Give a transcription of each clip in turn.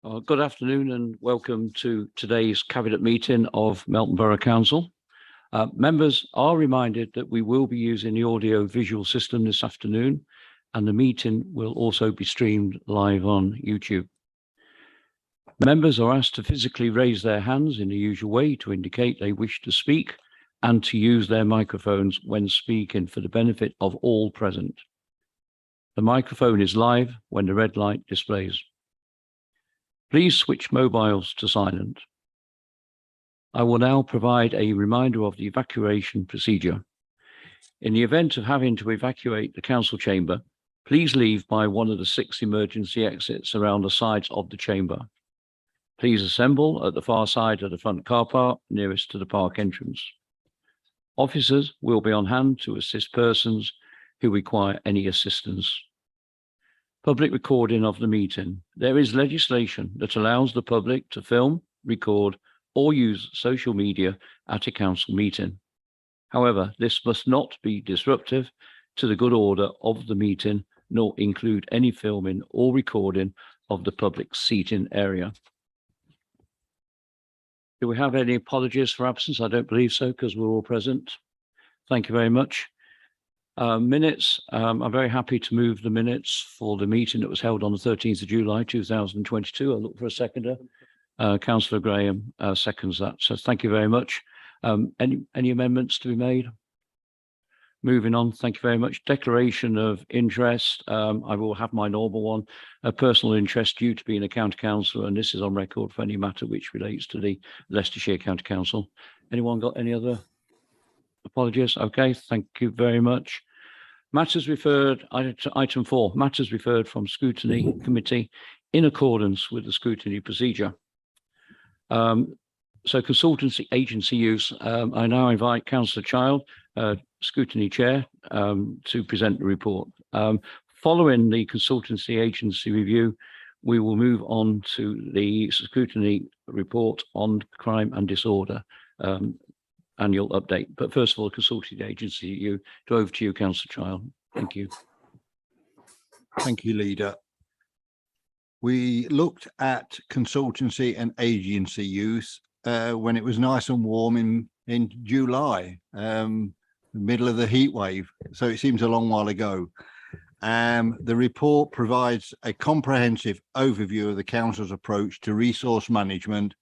Good afternoon and welcome to today's Cabinet meeting of Melton Borough Council. Members are reminded that we will be using the audio visual system this afternoon, and the meeting will also be streamed live on YouTube. Members are asked to physically raise their hands in the usual way to indicate they wish to speak and to use their microphones when speaking for the benefit of all present. The microphone is live when the red light displays. Please switch mobiles to silent. I will now provide a reminder of the evacuation procedure. In the event of having to evacuate the council chamber, please leave by one of the 6 emergency exits around the sides of the chamber. Please assemble at the far side of the front car park nearest to the park entrance. Officers will be on hand to assist persons who require any assistance. Public recording of the meeting. There is legislation that allows the public to film, record, or use social media at a council meeting. However, this must not be disruptive to the good order of the meeting, nor include any filming or recording of the public seating area. Do we have any apologies for absence? I don't believe so, because we're all present. Thank you very much. Minutes, I'm very happy to move the minutes for the meeting that was held on the 13th of July 2022. I'll look for a seconder. Councillor Graham seconds that. So thank you very much. Any amendments to be made? Moving on, thank you very much. Declaration of interest. I will have my normal one. A personal interest due to being a county councillor, and this is on record for any matter which relates to the Leicestershire County Council. Anyone got any other apologies? Okay, thank you very much. Matters referred, item 4, matters referred from scrutiny committee in accordance with the scrutiny procedure. So consultancy agency use, I now invite Councillor Child, scrutiny chair, to present the report. Following the consultancy agency review, we will move on to the scrutiny report on crime and disorder. Annual update. But first of all, consulting agency, over to you, Councillor Child. Thank you. Thank you, Leader. We looked at consultancy and agency use when it was nice and warm in July, the middle of the heat wave. So it seems a long while ago. The report provides a comprehensive overview of the council's approach to resource management,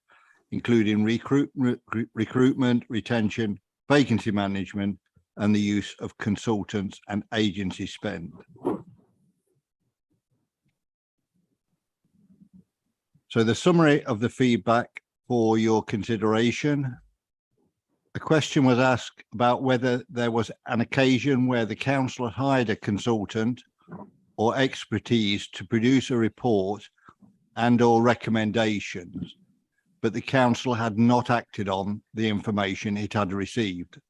including recruitment, retention, vacancy management, and the use of consultants and agency spend. So the summary of the feedback for your consideration. A question was asked about whether there was an occasion where the council had hired a consultant or expertise to produce a report and/or recommendations, but the council had not acted on the information it had received.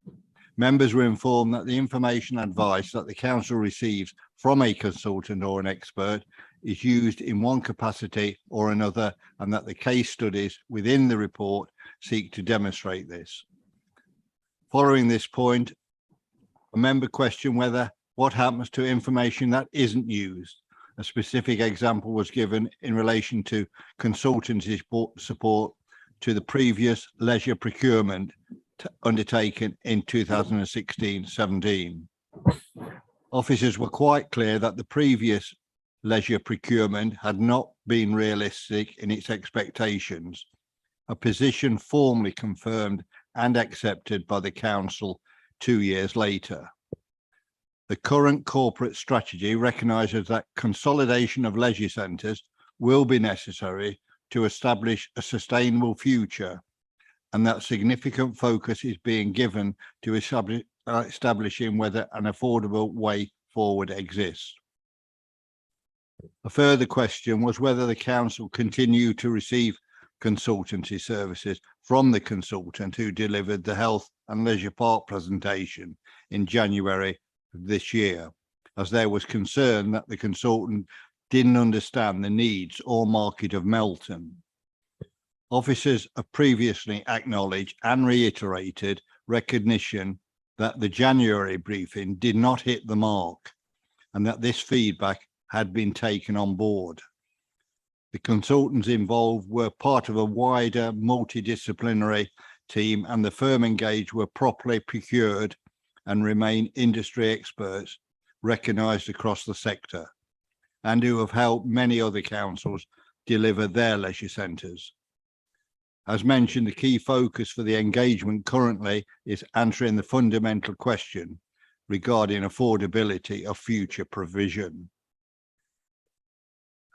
Members were informed that the information advice that the council receives from a consultant or an expert is used in one capacity or another, and that the case studies within the report seek to demonstrate this. Following this point, a member questioned what happens to information that isn't used. A specific example was given in relation to consultancy support to the previous leisure procurement undertaken in 2016-17. Officers were quite clear that the previous leisure procurement had not been realistic in its expectations, a position formally confirmed and accepted by the council 2 years later. The current corporate strategy recognises that consolidation of leisure centres will be necessary to establish a sustainable future, and that significant focus is being given to establishing whether an affordable way forward exists. A further question was whether the council continued to receive consultancy services from the consultant who delivered the Health and Leisure Park presentation in January of this year, as there was concern that the consultant didn't understand the needs or market of Melton. Officers have previously acknowledged and reiterated recognition that the January briefing did not hit the mark, and that this feedback had been taken on board. The consultants involved were part of a wider multidisciplinary team, and the firm engaged were properly procured and remain industry experts recognised across the sector, and who have helped many other councils deliver their leisure centres. As mentioned, the key focus for the engagement currently is answering the fundamental question regarding affordability of future provision.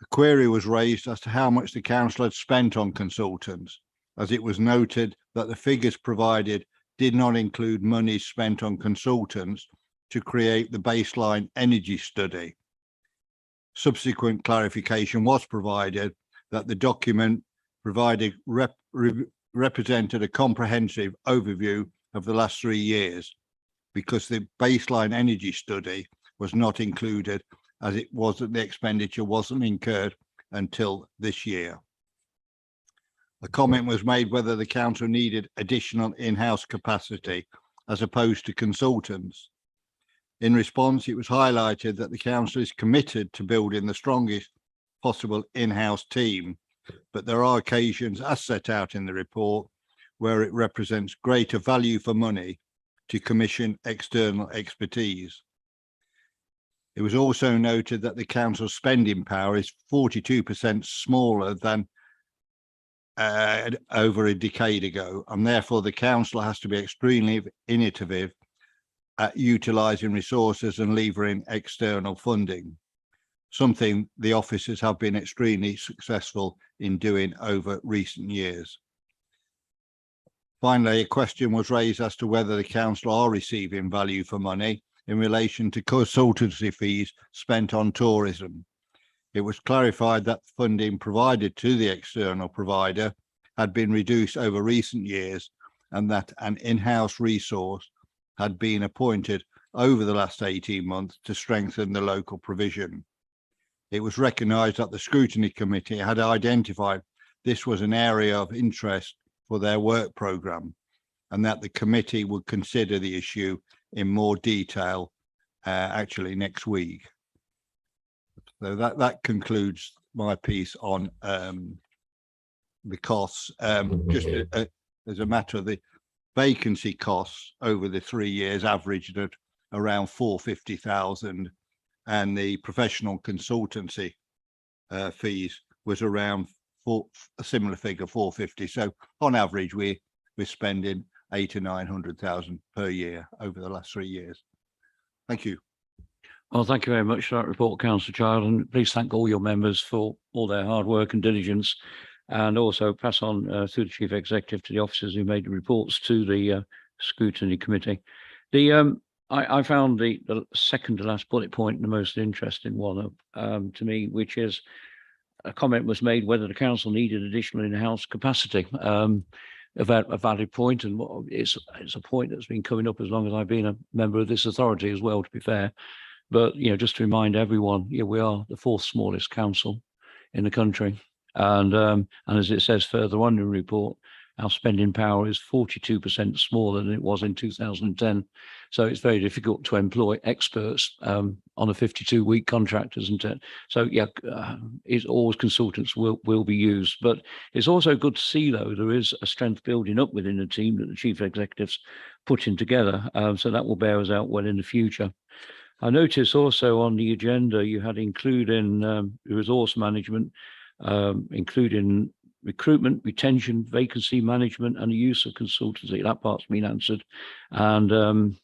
A query was raised as to how much the council had spent on consultants, as it was noted that the figures provided did not include money spent on consultants to create the baseline energy study. Subsequent clarification was provided that the document provided represented a comprehensive overview of the last 3 years, because the baseline energy study was not included, as it wasn't, the expenditure wasn't incurred until this year. A comment was made whether the council needed additional in-house capacity as opposed to consultants. In response, it was highlighted that the council is committed to building the strongest possible in-house team, but there are occasions, as set out in the report, where it represents greater value for money to commission external expertise. It was also noted that the council's spending power is 42% smaller than over a decade ago, and therefore the council has to be extremely innovative at utilising resources and levering external funding, something the officers have been extremely successful in doing over recent years. Finally, a question was raised as to whether the council are receiving value for money in relation to consultancy fees spent on tourism. It was clarified that funding provided to the external provider had been reduced over recent years, and that an in-house resource had been appointed over the last 18 months to strengthen the local provision. It was recognised that the scrutiny committee had identified this was an area of interest for their work programme, and that the committee would consider the issue in more detail actually next week. So that concludes my piece on the costs. Just as a matter of the vacancy costs over the 3 years averaged at around 450,000, and the professional consultancy fees was around a similar figure, 450. So on average, we're spending 800,000 to 900,000 per year over the last 3 years. Thank you. Well, thank you very much for that report, Councillor Child, and please thank all your members for all their hard work and diligence, and also pass on through the Chief Executive to the officers who made the reports to the scrutiny committee. I found the second to last bullet point the most interesting one to me, which is a comment was made whether the council needed additional in-house capacity. A valid point, and it's a point that's been coming up as long as I've been a member of this authority as well, to be fair. But just to remind everyone, we are the 4th smallest council in the country, and as it says further on in the report, our spending power is 42% smaller than it was in 2010. So it's very difficult to employ experts on a 52-week contract, isn't it? So it's always consultants will be used, but it's also good to see, though, there is a strength building up within the team that the Chief Executive's putting together. So that will bear us out well in the future. I notice also on the agenda you had including resource management, including recruitment, retention, vacancy management, and the use of consultancy. That part's been answered. And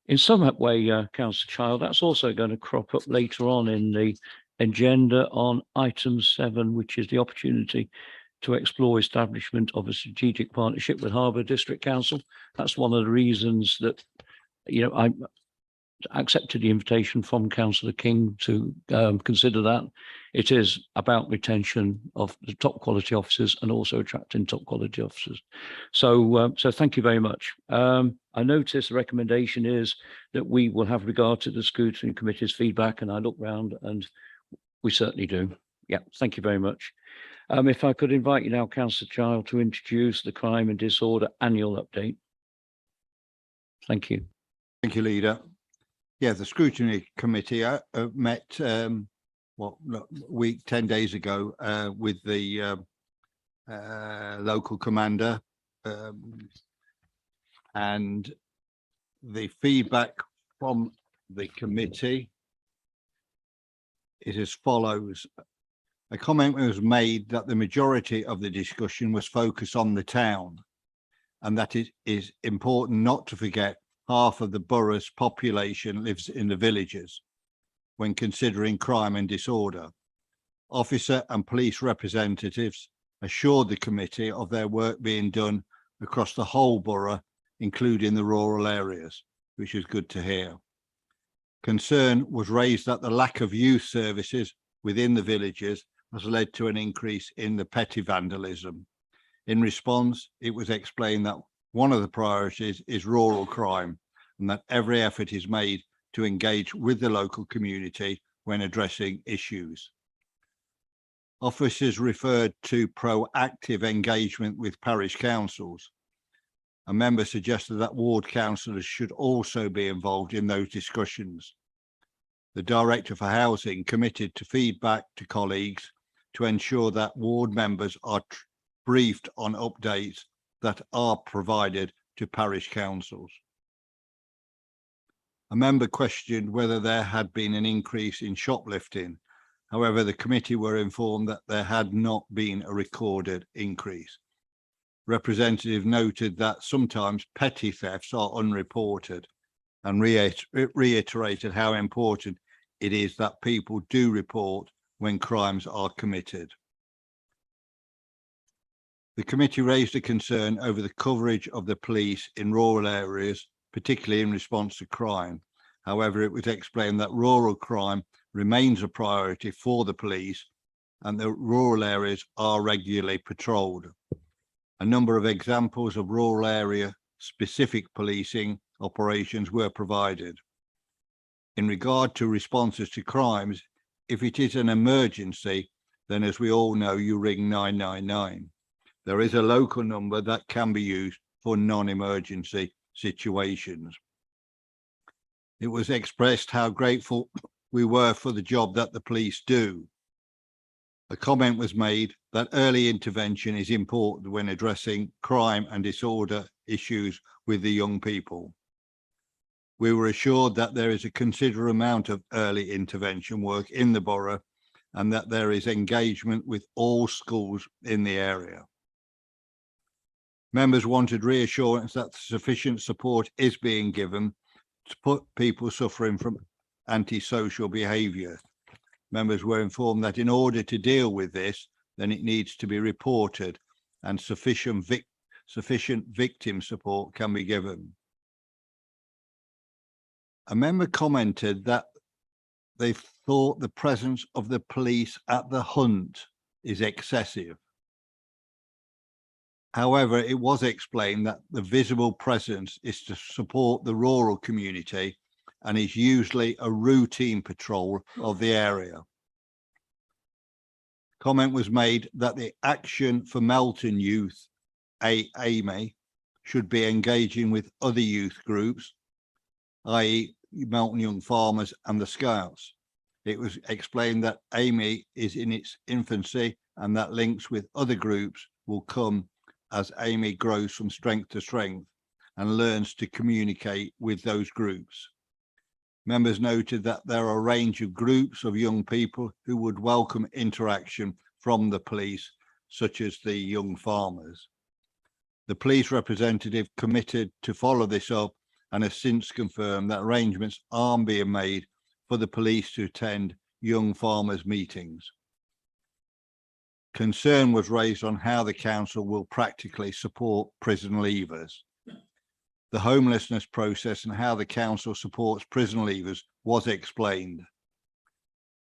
in some way, Councillor Child, that's also going to crop up later on in the agenda on item 7, which is the opportunity to explore establishment of a strategic partnership with Harbour District Council. That's one of the reasons that, I accepted the invitation from Councillor King to consider that. It is about retention of the top quality officers and also attracting top quality officers. So thank you very much. I notice the recommendation is that we will have regard to the scrutiny committee's feedback, and I look round and we certainly do. Yeah, thank you very much. If I could invite you now, Councillor Child, to introduce the crime and disorder annual update. Thank you. Thank you, Leader. Yeah, the scrutiny committee met week, 10 days ago, with the local commander, and the feedback from the committee is as follows. A comment was made that the majority of the discussion was focused on the town, and that it is important not to forget half of the borough's population lives in the villages when considering crime and disorder. Officer and police representatives assured the committee of their work being done across the whole borough, including the rural areas, which is good to hear. Concern was raised that the lack of youth services within the villages has led to an increase in the petty vandalism. In response, it was explained that one of the priorities is rural crime, and that every effort is made to engage with the local community when addressing issues. Officers referred to proactive engagement with parish councils. A member suggested that ward councillors should also be involved in those discussions. The Director for Housing committed to feedback to colleagues to ensure that ward members are briefed on updates that are provided to parish councils. A member questioned whether there had been an increase in shoplifting. However, the committee were informed that there had not been a recorded increase. Representative noted that sometimes petty thefts are unreported, and reiterated how important it is that people do report when crimes are committed. The committee raised a concern over the coverage of the police in rural areas, particularly in response to crime. However, it was explained that rural crime remains a priority for the police, and the rural areas are regularly patrolled. A number of examples of rural area specific policing operations were provided. In regard to responses to crimes, if it is an emergency, then as we all know, you ring 999. There is a local number that can be used for non-emergency situations. It was expressed how grateful we were for the job that the police do. A comment was made that early intervention is important when addressing crime and disorder issues with the young people. We were assured that there is a considerable amount of early intervention work in the borough, and that there is engagement with all schools in the area. Members wanted reassurance that sufficient support is being given to put people suffering from antisocial behaviour. Members were informed that in order to deal with this, then it needs to be reported, and sufficient victim support can be given. A member commented that they thought the presence of the police at the hunt is excessive. However, it was explained that the visible presence is to support the rural community and is usually a routine patrol of the area. Comment was made that the Action for Melton Youth, AME, should be engaging with other youth groups, i.e. Melton Young Farmers and the Scouts. It was explained that AME is in its infancy, and that links with other groups will come as AME grows from strength to strength and learns to communicate with those groups. Members noted that there are a range of groups of young people who would welcome interaction from the police, such as the young farmers. The police representative committed to follow this up and has since confirmed that arrangements are being made for the police to attend young farmers' meetings. Concern was raised on how the council will practically support prison leavers. The homelessness process and how the council supports prison leavers was explained.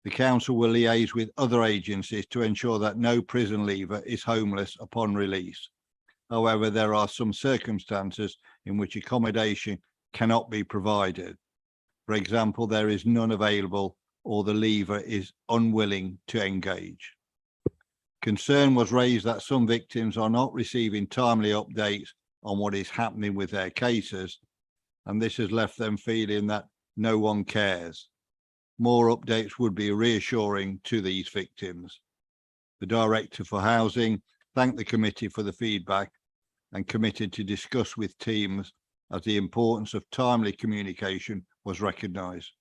The council will liaise with other agencies to ensure that no prison leaver is homeless upon release. However, there are some circumstances in which accommodation cannot be provided. For example, there is none available or the leaver is unwilling to engage. Concern was raised that some victims are not receiving timely updates on what is happening with their cases, and this has left them feeling that no one cares. more updates would be reassuring to these victims. The Director for Housing thanked the committee for the feedback and committed to discuss with teams as the importance of timely communication was recognised.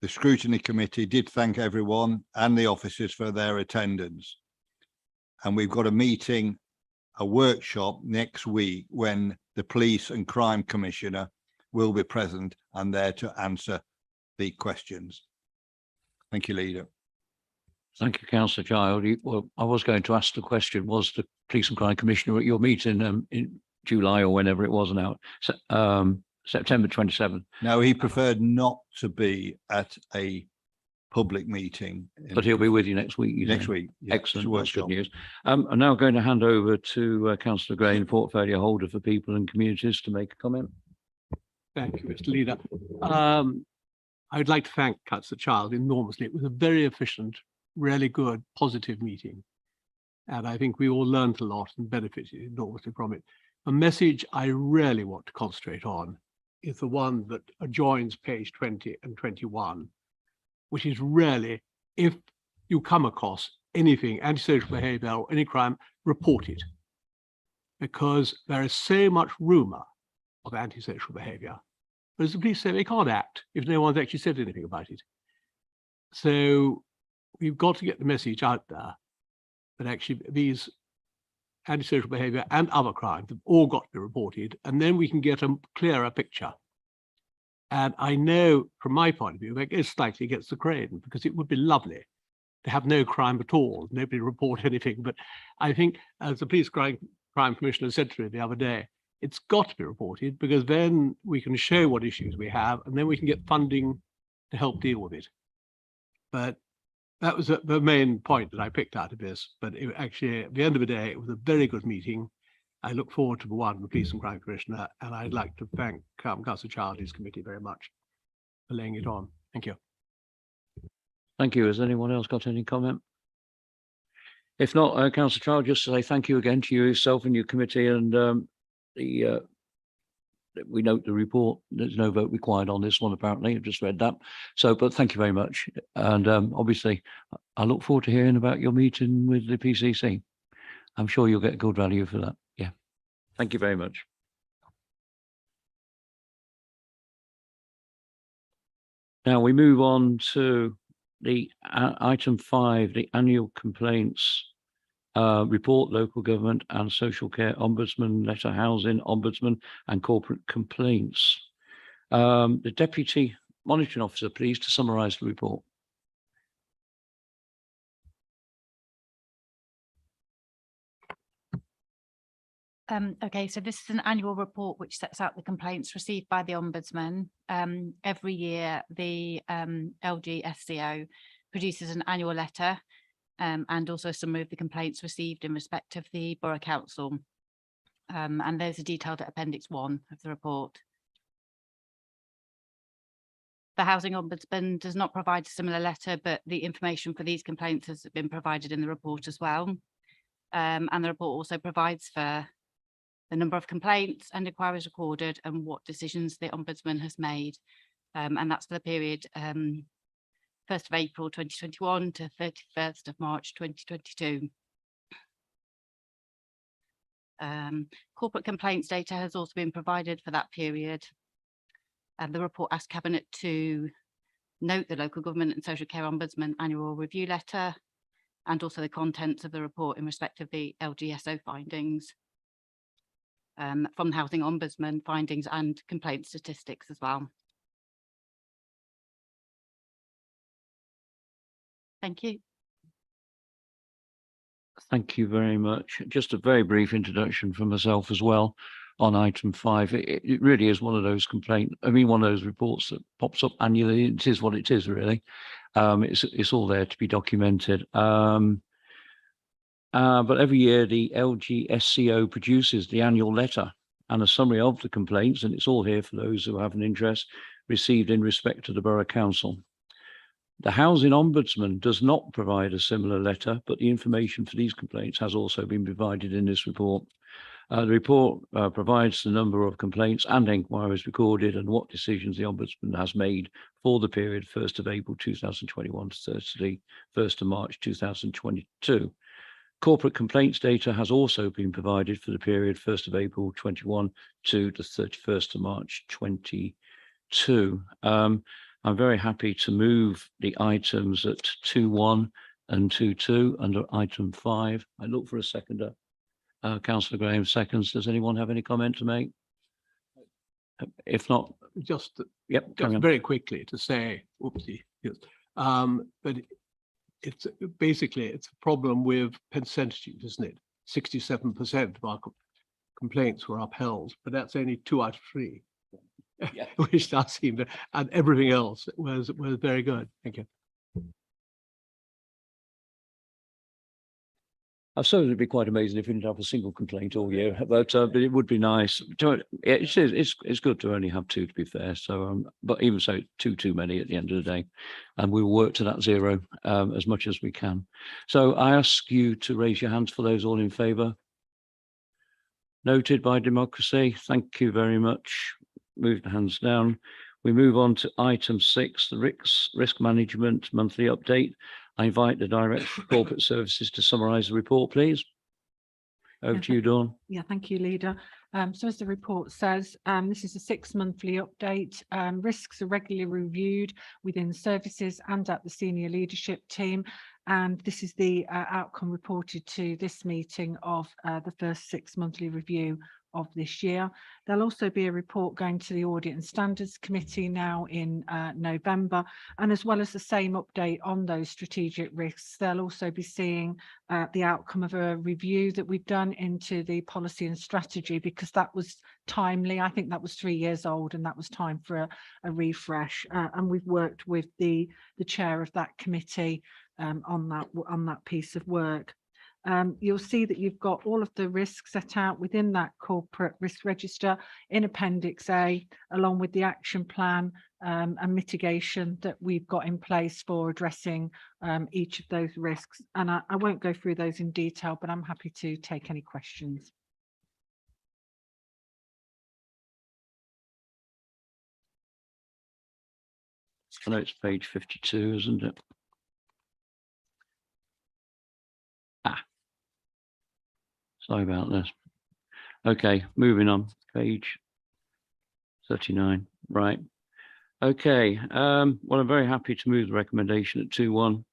The Scrutiny Committee did thank everyone and the officers for their attendance. And we've got a meeting, a workshop next week when the Police and Crime Commissioner will be present and there to answer the questions. Thank you, Leader. Thank you, Councillor Child. Well, I was going to ask the question, was the Police and Crime Commissioner at your meeting in July or whenever it was now, September 27th? No, he preferred not to be at a public meeting. But he'll be with you next week. Next week. Yeah, Excellent. it's a That's good workshop. news. I'm now going to hand over to Councillor Gray, the portfolio holder for people and communities, to make a comment. Thank you, Mr. Leader. I would like to thank Councillor Child enormously. It was a very efficient, really good, positive meeting. And I think we all learned a lot and benefited enormously from it. A message I really want to concentrate on is the one that adjoins page 20 and 21, which is really, if you come across anything antisocial behaviour or any crime, report it. Because there is so much rumour of antisocial behaviour. But as the police say, they can't act if no one's actually said anything about it. So we've got to get the message out there that actually these antisocial behaviour and other crimes have all got to be reported, and then we can get a clearer picture. And I know from my point of view, that goes slightly against the grain, because it would be lovely to have no crime at all, nobody report anything. But I think, as the Police Crime Commissioner said to me the other day, it's got to be reported, because then we can show what issues we have, and then we can get funding to help deal with it. But that was the main point that I picked out of this. But it, actually, at the end of the day, it was a very good meeting. I look forward to the Police and Crime Commissioner, and I'd like to thank Councillor Child, his committee, very much for laying it on. Thank you. Thank you. Has anyone else got any comment? If not, Councillor Child, just to say thank you again to you yourself and your committee, and we note the report. There's no vote required on this one, apparently. I've just read that. So, but thank you very much. And obviously, I look forward to hearing about your meeting with the PCC. I'm sure you'll get good value for that. Yeah. Thank you very much. Now we move on to the item 5, the annual complaints report, local government and social care ombudsman, letter housing ombudsman and corporate complaints. The deputy monitoring officer, please, to summarise the report. Okay, so this is an annual report which sets out the complaints received by the Ombudsman. Every year, the LGSCO produces an annual letter and also a summary of the complaints received in respect of the Borough Council. And those are detailed at Appendix 1 of the report. The Housing Ombudsman does not provide a similar letter, but the information for these complaints has been provided in the report as well. And the report also provides for the number of complaints and inquiries recorded and what decisions the Ombudsman has made. And that's for the period 1st of April 2021 to 31st of March 2022. Corporate complaints data has also been provided for that period. And the report asks Cabinet to note the Local Government and Social Care Ombudsman annual review letter and also the contents of the report in respect of the LGSO findings. From the Housing Ombudsman findings and complaint statistics as well. Thank you. Thank you very much. Just a very brief introduction from myself as well on item 5. It really is one of those one of those reports that pops up annually. It is what it is, really. It's all there to be documented. But every year the LGSCO produces the annual letter and a summary of the complaints, and it's all here for those who have an interest, received in respect to the Borough Council. The Housing Ombudsman does not provide a similar letter, but the information for these complaints has also been provided in this report. The report provides the number of complaints and enquiries recorded and what decisions the Ombudsman has made for the period 1st of April 2021 to 31st of March 2022. Corporate complaints data has also been provided for the period 1st of April 21 to the 31st of March 22. I'm very happy to move the items at 2.1 and 2.2 under item 5. I look for a seconder. Councillor Graham seconds. Does anyone have any comment to make? If not, Just yep, carry on. very quickly to say, oopsie, yes. But it's basically, it's a problem with percentages, isn't it? 67% of our complaints were upheld, but that's only 2 out of 3. Yeah. Which does seem to, and everything else was very good. Thank you. I suppose it'd be quite amazing if we didn't have a single complaint all year, but it would be nice. It's good to only have 2, to be fair. So, but even so, 2 too many at the end of the day, and we will work to that 0 as much as we can. So I ask you to raise your hands for those all in favour. Noted by democracy. Thank you very much. Move the hands down. We move on to item 6, the risk management monthly update. I invite the Director of Corporate Services to summarise the report, please. Over to you, Dawn. Yeah, thank you, Leader. So as the report says, this is a 6-monthly update. Risks are regularly reviewed within services and at the senior leadership team. And this is the outcome reported to this meeting of the first 6-monthly review of this year. There'll also be a report going to the Audit and Standards Committee now in November, and as well as the same update on those strategic risks, they'll also be seeing the outcome of a review that we've done into the policy and strategy, because that was timely. I think that was 3 years old and that was time for a refresh, and we've worked with the chair of that committee on that piece of work. You'll see that you've got all of the risks set out within that corporate risk register in Appendix A, along with the action plan and mitigation that we've got in place for addressing each of those risks. And I won't go through those in detail, but I'm happy to take any questions. I know it's page 52, isn't it? Sorry about this. Okay, moving on. Page 39. Right. Okay. Well, I'm very happy to move the recommendation at 2.1.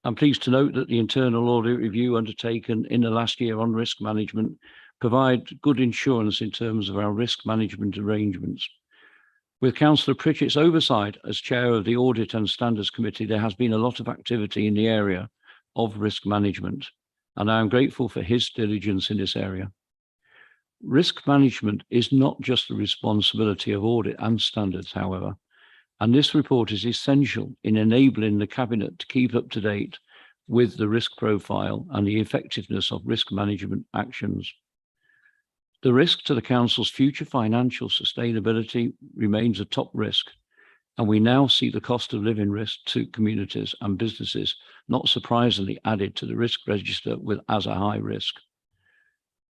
I'm pleased to note that the internal audit review undertaken in the last year on risk management provide good insurance in terms of our risk management arrangements. With Councillor Pritchett's oversight as chair of the Audit and Standards Committee, there has been a lot of activity in the area of risk management, and I am grateful for his diligence in this area. Risk management is not just the responsibility of audit and standards, however, and this report is essential in enabling the Cabinet to keep up to date with the risk profile and the effectiveness of risk management actions. The risk to the Council's future financial sustainability remains a top risk, and we now see the cost of living risk to communities and businesses, not surprisingly, added to the risk register as a high risk.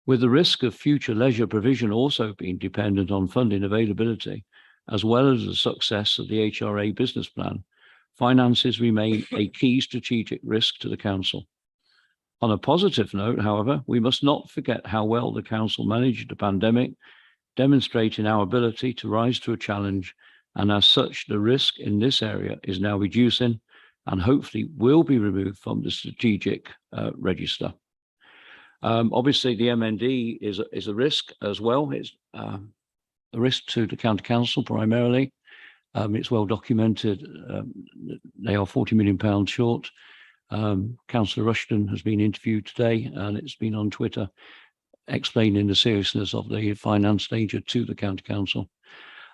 With the risk of future leisure provision also being dependent on funding availability, as well as the success of the HRA business plan, finances remain a key strategic risk to the Council. On a positive note, however, we must not forget how well the Council managed the pandemic, demonstrating our ability to rise to a challenge, and as such, the risk in this area is now reducing and hopefully will be removed from the strategic register. Obviously, the MND is a risk as well. It's a risk to the County Council primarily. It's well documented. They are £40 million short. Councillor Rushton has been interviewed today, and it's been on Twitter explaining the seriousness of the finance danger to the County Council.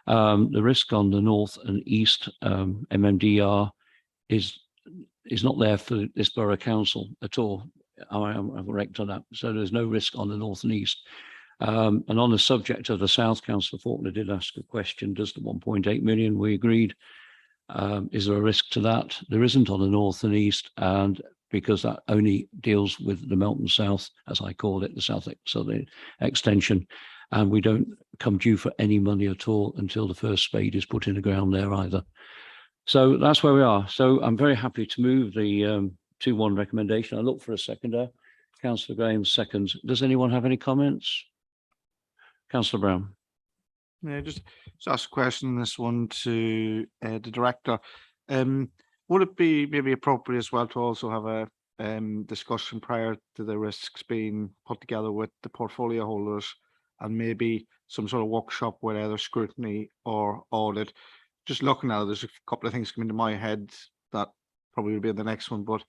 The risk on the north and east MMDR is not there for this borough council at all. I'm correct on that. So there's no risk on the north and east. And on the subject of the south, Councillor Faulkner did ask a question: does the 1.8 million, we agreed, is there a risk to that? There isn't on the north and east, and because that only deals with the Melton South, as I call it, the southern extension. And we don't come due for any money at all until the first spade is put in the ground there either. So that's where we are. So I'm very happy to move the 2-1 recommendation. I look for a seconder. Councillor Graham seconds. Does anyone have any comments? Councillor Brown. Yeah, just ask a question, this one to the director. Would it be maybe appropriate as well to also have a discussion prior to the risks being put together with the portfolio holders, and maybe some sort of workshop with either scrutiny or audit? Just looking at it, there's a couple of things coming to my head that probably will be in the next one, but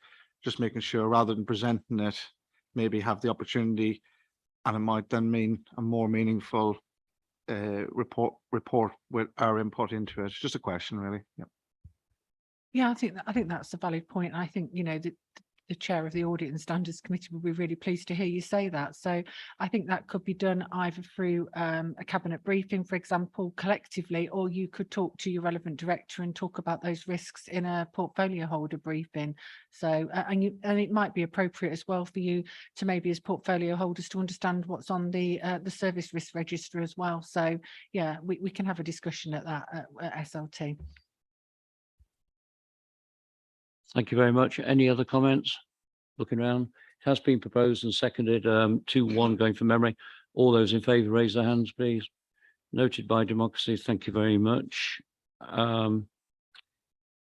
just making sure rather than presenting it, maybe have the opportunity, and it might then mean a more meaningful report with our input into it. It's just a question, really. Yeah. Yeah, I think that's a valid point. I think, you know, the chair of the Audit and Standards Committee will be really pleased to hear you say that. So I think that could be done either through a cabinet briefing, for example, collectively, or you could talk to your relevant director and talk about those risks in a portfolio holder briefing. So and it might be appropriate as well for you to maybe as portfolio holders to understand what's on the service risk register as well. So yeah, we can have a discussion at that at SLT. Thank you very much. Any other comments? Looking around, it has been proposed and seconded, 2-1 going from memory. All those in favour, raise their hands, please. Noted by democracy. Thank you very much.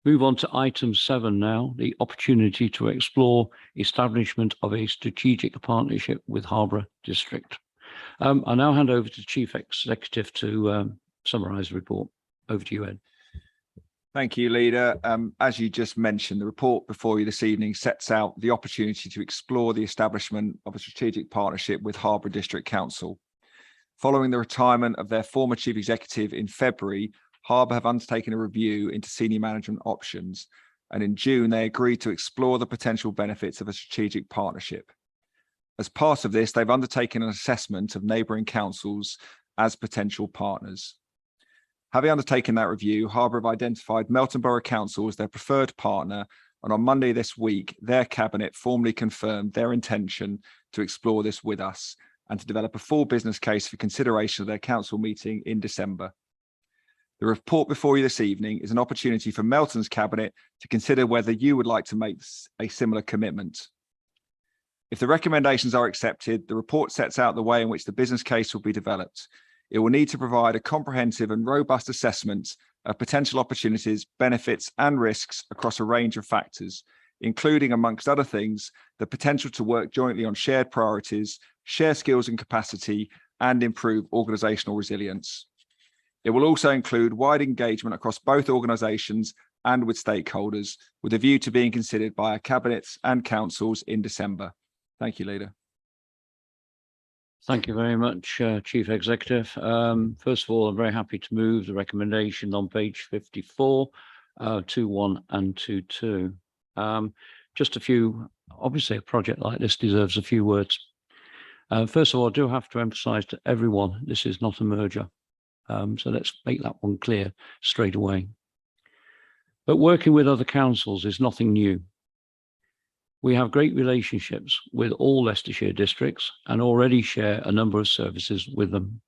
Move on to item 7 now, the opportunity to explore establishment of a strategic partnership with Harborough District. I now hand over to Chief Executive to summarise the report. Over to you, Ed. Thank you, Leader. As you just mentioned, the report before you this evening sets out the opportunity to explore the establishment of a strategic partnership with Harborough District Council. Following the retirement of their former Chief Executive in February, Harborough have undertaken a review into senior management options, and in June they agreed to explore the potential benefits of a strategic partnership. As part of this, they've undertaken an assessment of neighbouring councils as potential partners. Having undertaken that review, Harborough have identified Melton Borough Council as their preferred partner, and on Monday this week, their cabinet formally confirmed their intention to explore this with us and to develop a full business case for consideration of their council meeting in December. The report before you this evening is an opportunity for Melton's cabinet to consider whether you would like to make a similar commitment. If the recommendations are accepted, the report sets out the way in which the business case will be developed. It will need to provide a comprehensive and robust assessment of potential opportunities, benefits and risks across a range of factors, including, amongst other things, the potential to work jointly on shared priorities, share skills and capacity, and improve organisational resilience. It will also include wide engagement across both organisations and with stakeholders, with a view to being considered by our cabinets and councils in December. Thank you, Leader. Thank you very much, Chief Executive. First of all, I'm very happy to move the recommendation on page 54, 2-1 and 2-2. Just a few, obviously a project like this deserves a few words. First of all, I do have to emphasise to everyone, this is not a merger. So let's make that one clear straight away. But working with other councils is nothing new. We have great relationships with all Leicestershire districts and already share a number of services with them.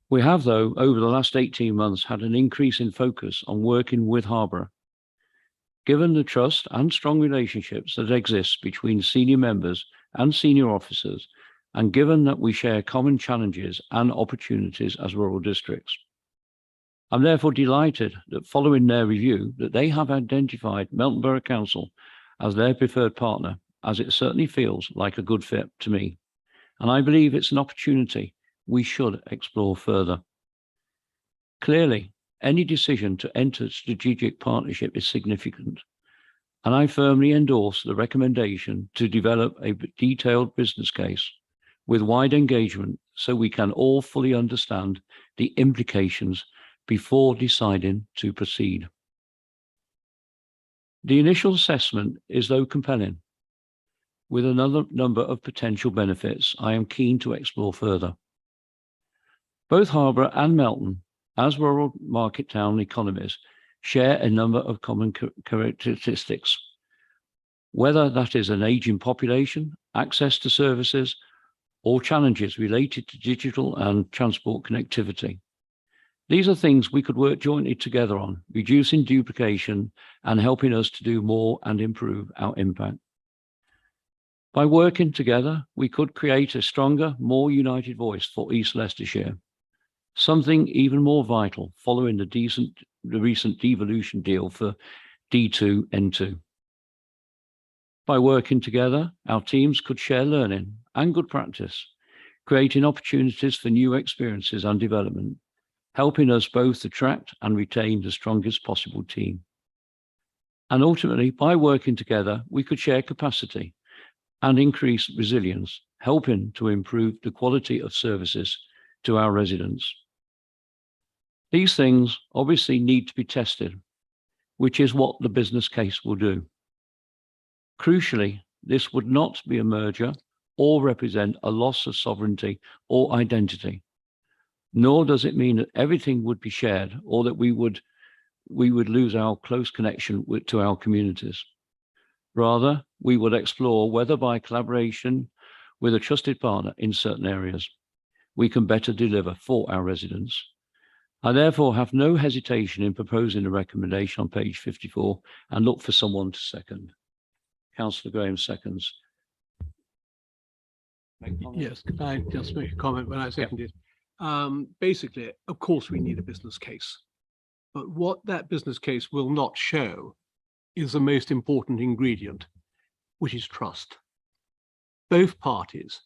We have, though, over the last 18 months had an increase in focus on working with Harborough. Given the trust and strong relationships that exist between senior members and senior officers, and given that we share common challenges and opportunities as rural districts, I'm therefore delighted that following their review that they have identified Melton Borough Council as their preferred partner, as it certainly feels like a good fit to me. And I believe it's an opportunity we should explore further. Clearly, any decision to enter strategic partnership is significant, and I firmly endorse the recommendation to develop a detailed business case with wide engagement so we can all fully understand the implications before deciding to proceed. The initial assessment is, though, compelling, with another number of potential benefits I am keen to explore further. Both Harborough and Melton, as rural market town economies, share a number of common characteristics. whether that is an aging population, access to services, or challenges related to digital and transport connectivity. These are things we could work jointly together on, reducing duplication and helping us to do more and improve our impact. By working together, we could create a stronger, more united voice for East Leicestershire, something even more vital following the recent devolution deal for D2N2. By working together, our teams could share learning and good practice, creating opportunities for new experiences and development, helping us both attract and retain the strongest possible team. And ultimately, by working together, we could share capacity and increase resilience, helping to improve the quality of services to our residents. These things obviously need to be tested, which is what the business case will do. Crucially, this would not be a merger or represent a loss of sovereignty or identity, nor does it mean that everything would be shared or that we would lose our close connection to our communities. Rather, we would explore whether by collaboration with a trusted partner in certain areas, we can better deliver for our residents. I therefore have no hesitation in proposing a recommendation on page 54 and look for someone to second. Councillor Graham seconds. Yes, can I just make a comment when I seconded? Basically, of course, we need a business case. But what that business case will not show is the most important ingredient, which is trust. Both parties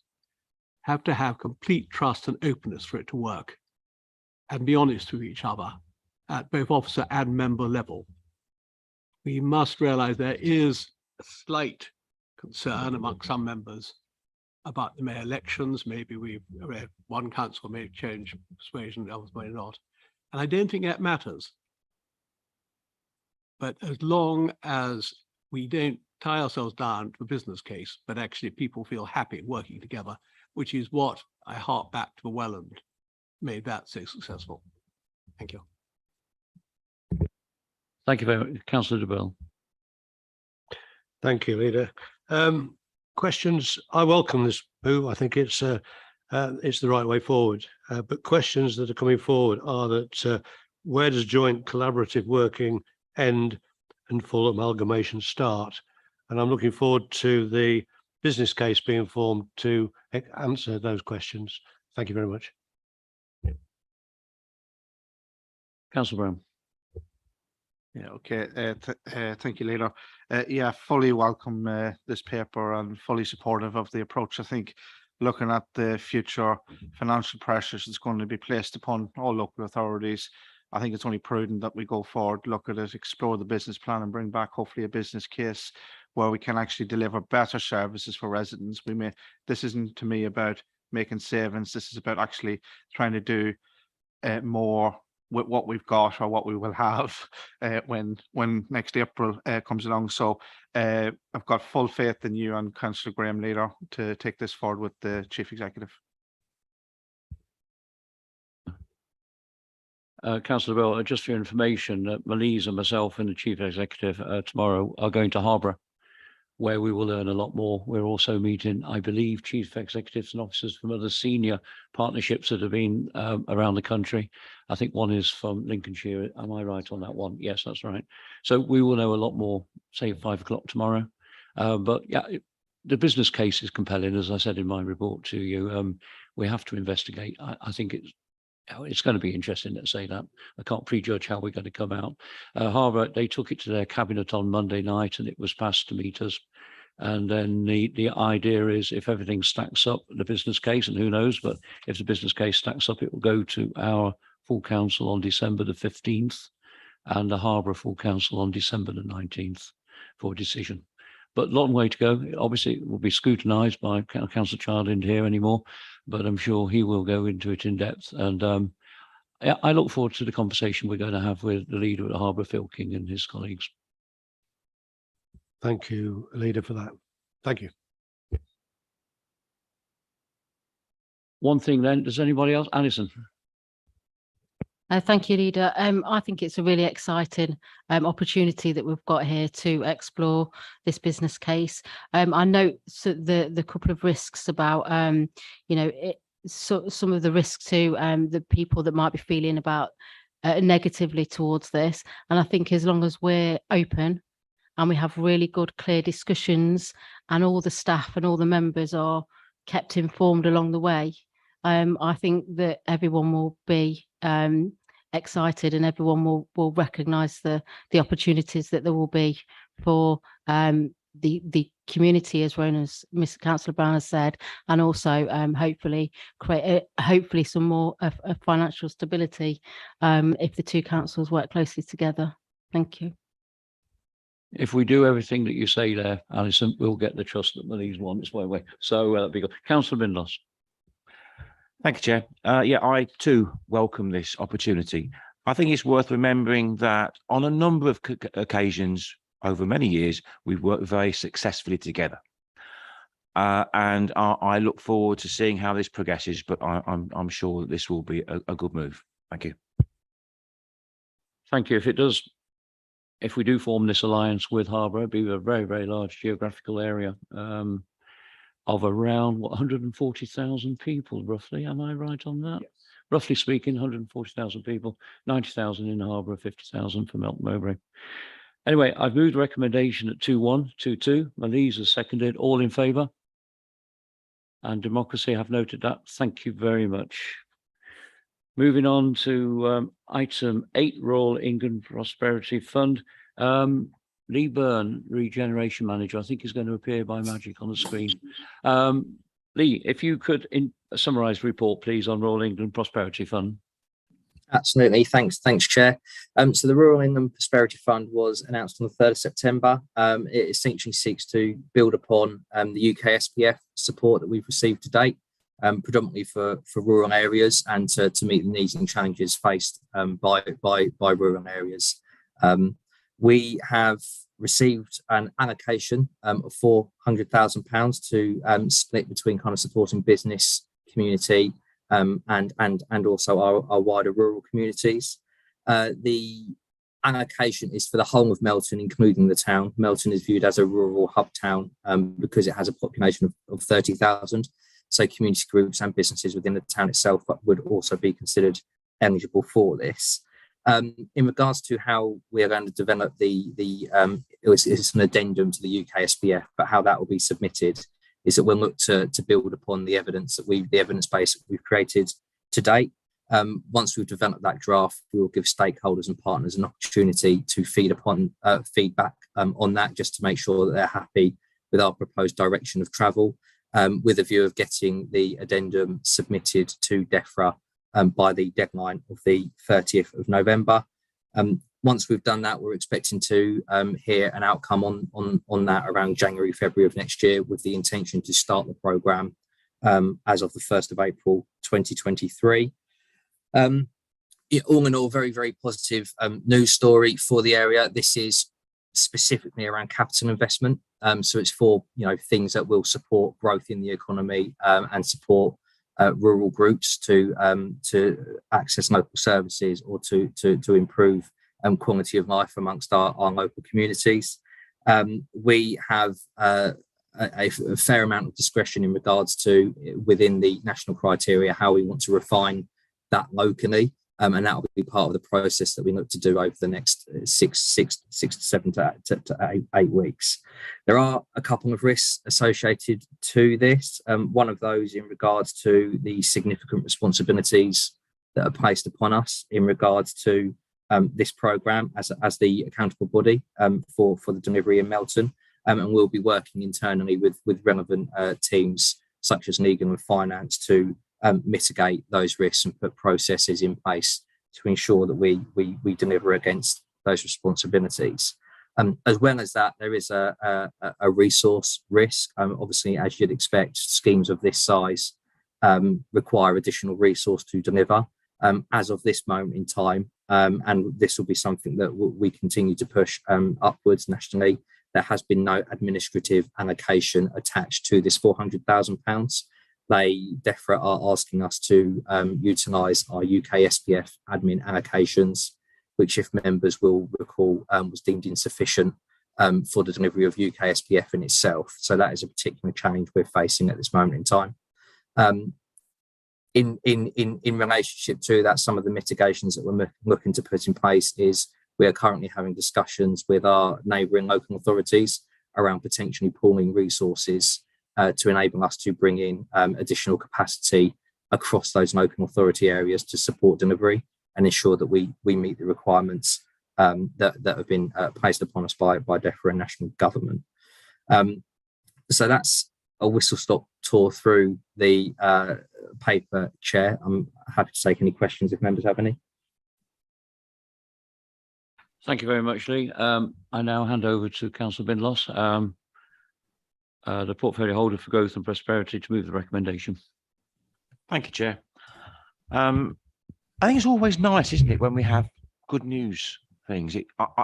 have to have complete trust and openness for it to work and be honest with each other at both officer and member level. We must realize there is a slight concern among some members about the mayor elections. Maybe one council may change persuasion, others may not. And I don't think that matters. But as long as we don't tie ourselves down to a business case, but actually people feel happy working together, which is what I hark back to the Welland made that so successful. Thank you. Thank you very much, Councillor de Bell. Thank you, Leader. Questions? I welcome this move. I think it's the right way forward. But questions that are coming forward are that where does joint collaborative working end and full amalgamation start? And I'm looking forward to the business case being formed to answer those questions. Thank you very much. Councillor Brown. Yeah, okay. Thank you, Leader. Yeah, fully welcome this paper and fully supportive of the approach. I think looking at the future financial pressures that's going to be placed upon all local authorities, I think it's only prudent that we go forward, look at it, explore the business plan and bring back hopefully a business case where we can actually deliver better services for residents. This isn't to me about making savings. This is about actually trying to do more with what we've got or what we will have when next April comes along. So I've got full faith in you and Councillor Graham, Leader, to take this forward with the Chief Executive. Councillor Bell, just for your information, Malise and myself and the Chief Executive tomorrow are going to Harborough, where we will learn a lot more. We're also meeting, I believe, Chief Executives and officers from other senior partnerships that have been around the country. I think one is from Lincolnshire. Am I right on that one? Yes, that's right. So we will know a lot more, say 5 o'clock tomorrow. But yeah, the business case is compelling, as I said in my report to you. We have to investigate. I think it's going to be interesting, let's say that. I can't prejudge how we're going to come out. Harbour, they took it to their cabinet on Monday night and it was passed to meet us. And then the idea is if everything stacks up, the business case, and who knows, but if the business case stacks up, it will go to our full council on December the 15th and the Harbour full council on December the 19th for a decision. But long way to go. Obviously, it will be scrutinised by Councillor Child in here anymore, but I'm sure he will go into it in depth. And I look forward to the conversation we're going to have with the leader at Harbour, Phil King, and his colleagues. Thank you, Leader, for that. Thank you. One thing then, does anybody else? Alison. Thank you, Leader. I think it's a really exciting opportunity that we've got here to explore this business case. I know the couple of risks about, some of the risks to the people that might be feeling about negatively towards this. And I think as long as we're open and we have really good, clear discussions, and all the staff and all the members are kept informed along the way, I think that everyone will be excited, and everyone will recognise the opportunities that there will be for the community, as Mr. Councillor Brown has said, and also hopefully create hopefully some more financial stability if the two councils work closely together. Thank you. If we do everything that you say there, Alison, we'll get the trust that Malise wants, won't we? So that'd be good. Councillor Bindlos. Thank you, Chair. I too welcome this opportunity. I think it's worth remembering that on a number of occasions over many years, we've worked very successfully together. And I look forward to seeing how this progresses, but I'm sure that this will be a good move. Thank you. Thank you. If we do form this alliance with Harborough, it'd be a very, very large geographical area. Of around 140,000 people, roughly. Am I right on that? Yes. Roughly speaking, 140,000 people, 90,000 in Harborough, 50,000 for Melton Mowbray. Anyway, I've moved recommendation at 2-1-2-2. Malise has seconded. All in favour? And Democracy have noted that. Thank you very much. Moving on to item 8, Royal England Prosperity Fund. Lee Byrne, Regeneration Manager, I think is going to appear by magic on the screen. Lee, if you could summarise the report, please, on Royal England Prosperity Fund. Absolutely. Thanks, Chair. So the Rural England Prosperity Fund was announced on the 3rd of September. It essentially seeks to build upon the UK SPF support that we've received to date, predominantly for rural areas, and to meet the needs and challenges faced by rural areas. We have received an allocation of £400,000 to split between kind of supporting business, community, and also our wider rural communities. The allocation is for the whole of Melton, including the town. Melton is viewed as a rural hub town because it has a population of 30,000. So community groups and businesses within the town itself would also be considered eligible for this. In regards to how we are going to develop it's an addendum to the UK SPF, but how that will be submitted is that we'll look to build upon the evidence base that we've created to date. Once we've developed that draft, we will give stakeholders and partners an opportunity to feedback on that, just to make sure that they're happy with our proposed direction of travel, with a view of getting the addendum submitted to DEFRA by the deadline of the 30th of November. Once we've done that, we're expecting to hear an outcome on that around January, February of next year, with the intention to start the programme as of the 1st of April 2023. All in all, very, very positive news story for the area. This is specifically around capital investment. So it's for things that will support growth in the economy and support rural groups to access local services, or to improve quality of life amongst our local communities. We have a fair amount of discretion in regards to, within the national criteria, how we want to refine that locally, and that will be part of the process that we look to do over the next 6 to 7 to 8 weeks. There are a couple of risks associated to this. One of those in regards to the significant responsibilities that are placed upon us in regards to this programme as the accountable body for the delivery in Melton, and we'll be working internally with relevant teams such as legal and finance to mitigate those risks and put processes in place to ensure that we deliver against those responsibilities. As well as that, there is a resource risk. Obviously, as you'd expect, schemes of this size require additional resource to deliver. As of this moment in time, and this will be something that we continue to push upwards nationally, there has been no administrative allocation attached to this £400,000. DEFRA are asking us to utilise our UK SPF admin allocations, which, if members will recall, was deemed insufficient for the delivery of UK SPF in itself. So that is a particular challenge we're facing at this moment in time. In relationship to that, some of the mitigations that we're looking to put in place is we are currently having discussions with our neighbouring local authorities around potentially pooling resources to enable us to bring in additional capacity across those local authority areas to support delivery and ensure that we meet the requirements that have been placed upon us by DEFRA and national government. So that's a whistle-stop tour through the paper, Chair. I'm happy to take any questions if members have any. Thank you very much, Lee. I now hand over to Councillor Binlos, the portfolio holder for Growth and Prosperity, to move the recommendation. Thank you, Chair. I think it's always nice, isn't it, when we have good news things.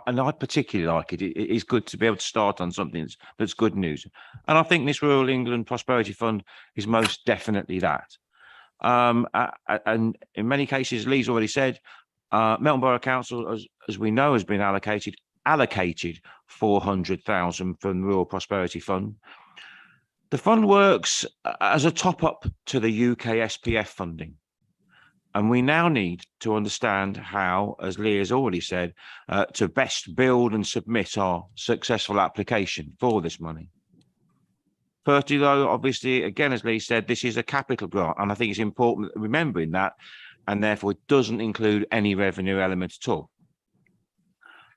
And I particularly like it. It is good to be able to start on something that's good news. And I think this Rural England Prosperity Fund is most definitely that. And in many cases, Lee's already said, Melton Borough Council, as we know, has been allocated 400,000 from the Rural Prosperity Fund. The fund works as a top-up to the UK SPF funding. And we now need to understand how, as Lee has already said, to best build and submit our successful application for this money. Firstly, though, obviously, again, as Lee said, this is a capital grant, and I think it's important remembering that, and therefore it doesn't include any revenue element at all.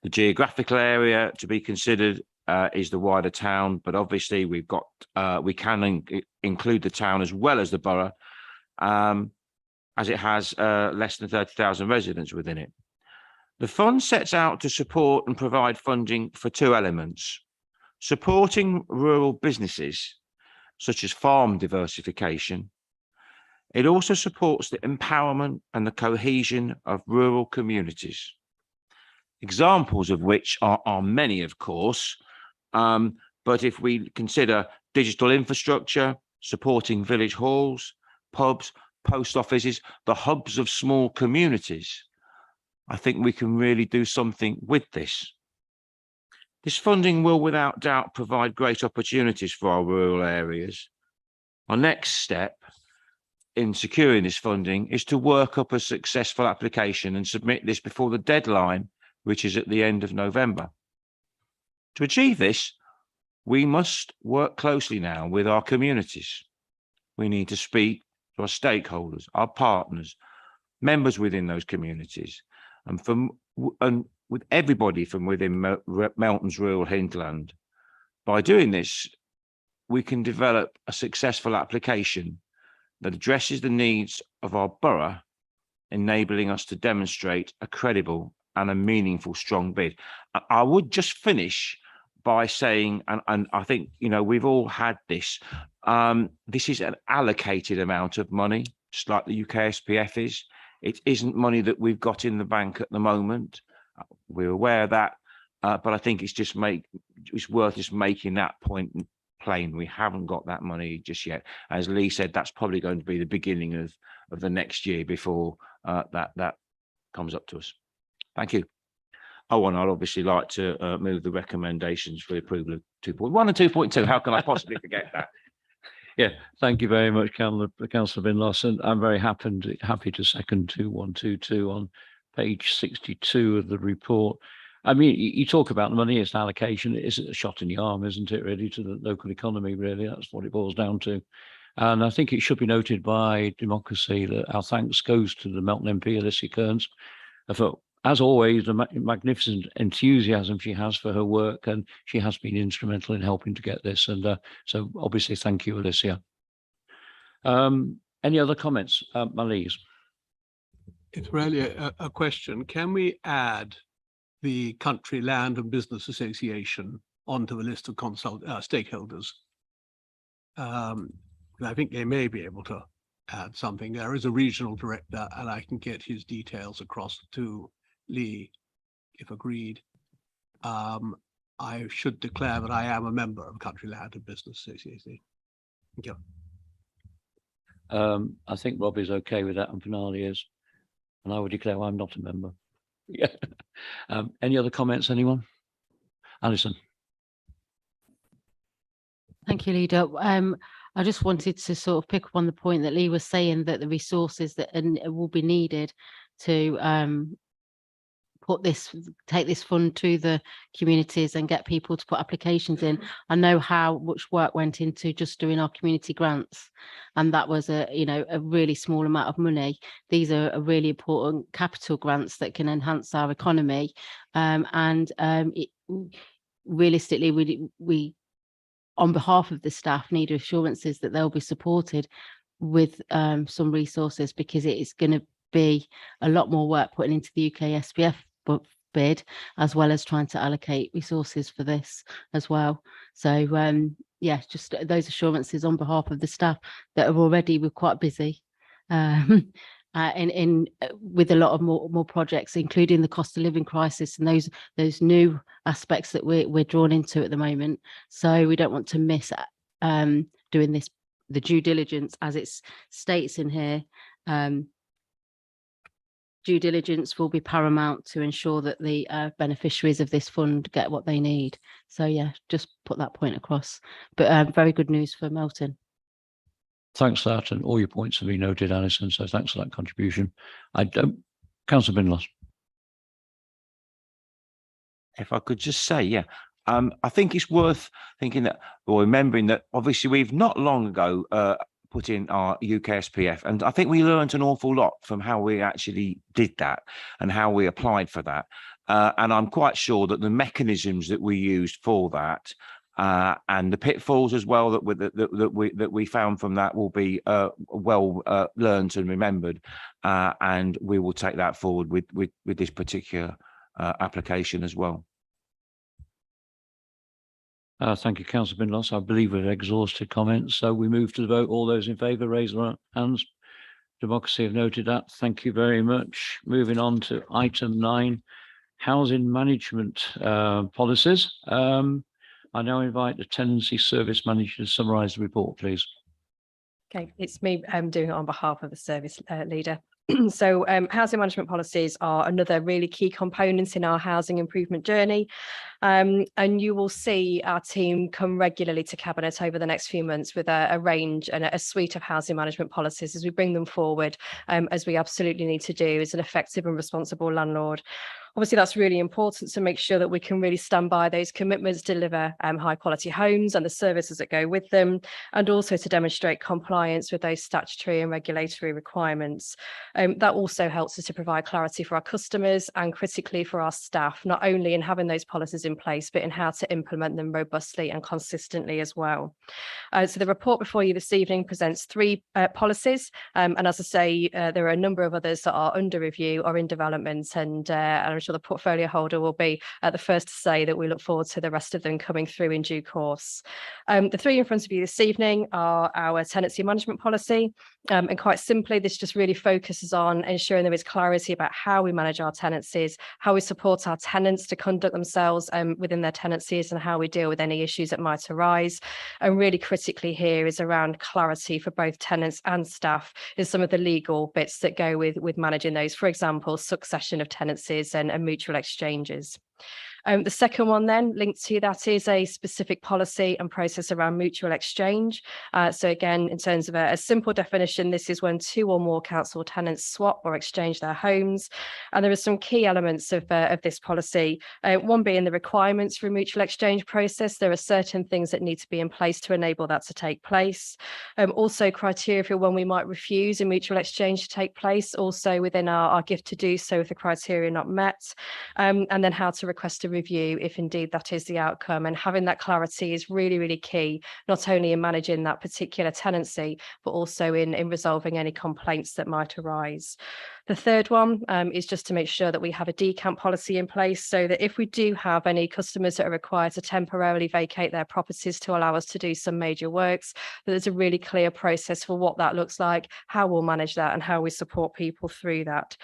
The geographical area to be considered is the wider town, but obviously we can include the town as well as the borough, as it has less than 30,000 residents within it. The fund sets out to support and provide funding for two elements: supporting rural businesses, such as farm diversification. It also supports the empowerment and the cohesion of rural communities. Examples of which are many, of course, but if we consider digital infrastructure, supporting village halls, pubs, post offices, the hubs of small communities, I think we can really do something with this. This funding will without doubt provide great opportunities for our rural areas. Our next step in securing this funding is to work up a successful application and submit this before the deadline, which is at the end of November. To achieve this, we must work closely now with our communities. We need to speak to our stakeholders, our partners, members within those communities, and with everybody from within Melton's rural hinterland. By doing this, we can develop a successful application that addresses the needs of our borough, enabling us to demonstrate a credible and a meaningful strong bid. I would just finish by saying, and I think, you know, we've all had this, this is an allocated amount of money, just like the UK SPF is. It isn't money that we've got in the bank at the moment. We're aware of that, but I think it's worth just making that point plain. We haven't got that money just yet. As Lee said, that's probably going to be the beginning of the next year before that comes up to us. Thank you. Oh, and I'd obviously like to move the recommendations for the approval of 2.1 and 2.2. How can I possibly forget that? Yeah, thank you very much, Councillor Binlos, and I'm very happy to second 2122 on page 62 of the report. I mean, you talk about the money, it's an allocation, it's a shot in the arm, isn't it, really, to the local economy, really? That's what it boils down to. And I think it should be noted by democracy that our thanks goes to the Melton MP, Alicia Kearns, for, as always, the magnificent enthusiasm she has for her work, and she has been instrumental in helping to get this. And so obviously, thank you, Alicia. Any other comments, Malise? It's really a question. Can we add the Country Land and Business Association onto the list of stakeholders? I think they may be able to add something. There is a regional director, and I can get his details across to Lee, if agreed. I should declare that I am a member of Country Land and Business Association. Thank you. I think Rob is okay with that and Finale is. And I would declare I'm not a member. Yeah. Any other comments, anyone? Alison? Thank you, Leader. I just wanted to sort of pick up on the point that Lee was saying, that the resources that will be needed to take this fund to the communities and get people to put applications in. I know how much work went into just doing our community grants, and that was a really small amount of money. These are a really important capital grants that can enhance our economy, realistically, we on behalf of the staff need assurances that they'll be supported with some resources, because it is going to be a lot more work putting into the UK SPF bid, as well as trying to allocate resources for this as well. So yeah, just those assurances on behalf of the staff that are already, we're quite busy with a lot of more projects, including the cost of living crisis and those new aspects that we're drawn into at the moment. So we don't want to miss doing this, the due diligence, as it states in here. Due diligence will be paramount to ensure that the beneficiaries of this fund get what they need. So yeah, just put that point across. But very good news for Melton. Thanks for that, and all your points have been noted, Alison, so thanks for that contribution. Councillor Binlos. If I could just say, yeah, I think it's worth thinking that, or remembering that obviously we've not long ago put in our UK SPF, and I think we learned an awful lot from how we actually did that and how we applied for that. And I'm quite sure that the mechanisms that we used for that and the pitfalls as well that we found from that will be well learned and remembered, and we will take that forward with this particular application as well. Thank you, Councillor Binlos. I believe we've exhausted comments, so we move to the vote. All those in favour, raise their hands. Democracy have noted that. Thank you very much. Moving on to item 9, housing management policies. I now invite the Tenancy Service Manager to summarise the report, please. Okay, it's me doing it on behalf of the service leader. So housing management policies are another really key component in our housing improvement journey. And you will see our team come regularly to Cabinet over the next few months with a range and a suite of housing management policies as we bring them forward, as we absolutely need to do as an effective and responsible landlord. Obviously, that's really important to make sure that we can really stand by those commitments, deliver high quality homes and the services that go with them, and also to demonstrate compliance with those statutory and regulatory requirements. That also helps us to provide clarity for our customers and critically for our staff, not only in having those policies in place, but in how to implement them robustly and consistently as well. So the report before you this evening presents 3 policies. And as I say, there are a number of others that are under review or in development, and I'm sure the portfolio holder will be the first to say that we look forward to the rest of them coming through in due course. The 3 in front of you this evening are our tenancy management policy. And quite simply, this just really focuses on ensuring there is clarity about how we manage our tenancies, how we support our tenants to conduct themselves within their tenancies, and how we deal with any issues that might arise. And really critically here is around clarity for both tenants and staff in some of the legal bits that go with managing those, for example, succession of tenancies and mutual exchanges. The second one then linked to that is a specific policy and process around mutual exchange. So again, in terms of a simple definition, this is when 2 or more council tenants swap or exchange their homes. And there are some key elements of this policy. One being the requirements for a mutual exchange process. There are certain things that need to be in place to enable that to take place. Also criteria for when we might refuse a mutual exchange to take place, also within our gift to do so if the criteria are not met. And then how to request a review if indeed that is the outcome, and having that clarity is really key, not only in managing that particular tenancy, but also in resolving any complaints that might arise. The third one is just to make sure that we have a decant policy in place, so that if we do have any customers that are required to temporarily vacate their properties to allow us to do some major works, that there's a really clear process for what that looks like, how we'll manage that, and how we support people through that.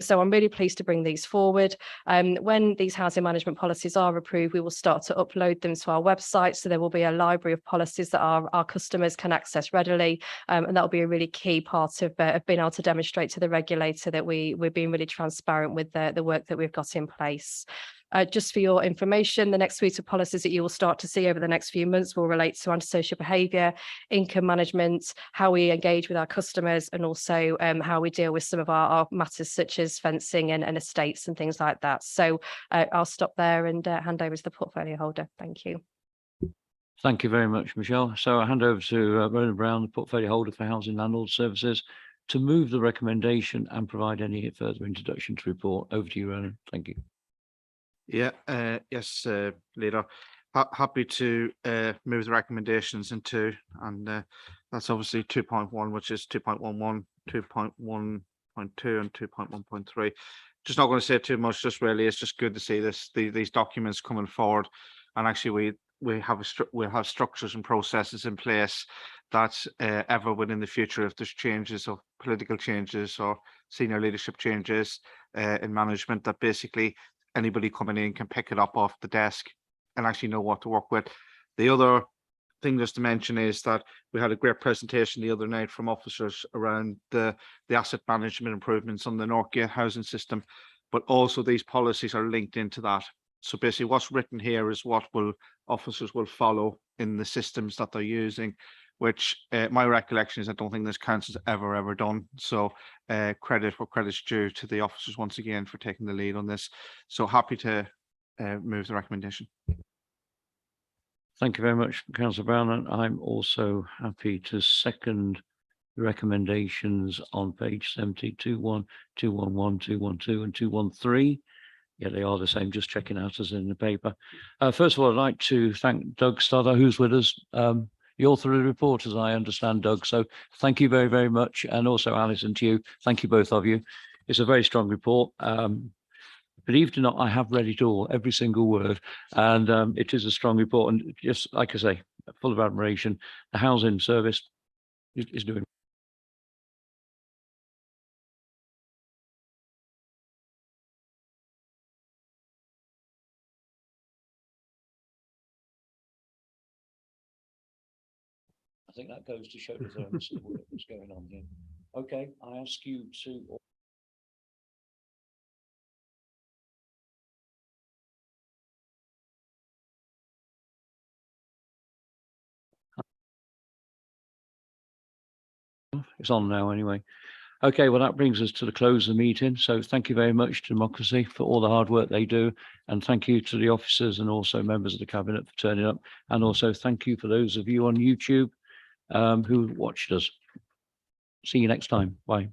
So I'm really pleased to bring these forward. When these housing management management policies are approved, we will start to upload them to our website. So there will be a library of policies that our customers can access readily. And that will be a really key part of being able to demonstrate to the regulator that we're being really transparent with the work that we've got in place. Just for your information, the next suite of policies that you will start to see over the next few months will relate to antisocial behaviour, income management, how we engage with our customers, and also how we deal with some of our matters such as fencing and estates and things like that. So I'll stop there and hand over to the portfolio holder. Thank you. Thank you very much, Michelle. So I hand over to Roland Brown, the portfolio holder for Housing Landlord Services, to move the recommendation and provide any further introduction to report. Over to you, Roland. Thank you. Yeah, yes, Leader. Happy to move the recommendations into, and that's obviously 2.1, which is 2.11, 2.1.2 and 2.1.3. Just not going to say too much, just really, it's just good to see these documents coming forward. And actually we'll have structures and processes in place that ever within the future, if there's changes or political changes or senior leadership changes in management, that basically anybody coming in can pick it up off the desk and actually know what to work with. The other thing just to mention is that we had a great presentation the other night from officers around the asset management improvements on the Northgate housing system, but also these policies are linked into that. So basically what's written here is what officers will follow in the systems that they're using, which my recollection is I don't think this council's ever done. So credit where credit's due to the officers once again for taking the lead on this. So happy to move the recommendation. Thank you very much, Councillor Brown. And I'm also happy to second the recommendations on page 70, 2.1, 2.11, 2.12 and 2.13. Yeah, they are the same, just checking out as in the paper. First of all, I'd like to thank Doug Stodder, who's with us. The author of the report, as I understand, Doug. So thank you very, very much. And also Alison, to you. Thank you, both of you. It's a very strong report. Believe it or not, I have read it all, every single word. And it is a strong report. And just like I say, full of admiration. The housing service is doing. I think that goes to show the thermos of what was going on here. Okay, I ask you to. It's on now anyway. Okay, well, that brings us to the close of the meeting. So thank you very much to Democracy for all the hard work they do. And thank you to the officers and also members of the Cabinet for turning up. And also thank you for those of you on YouTube who watched us. See you next time. Bye.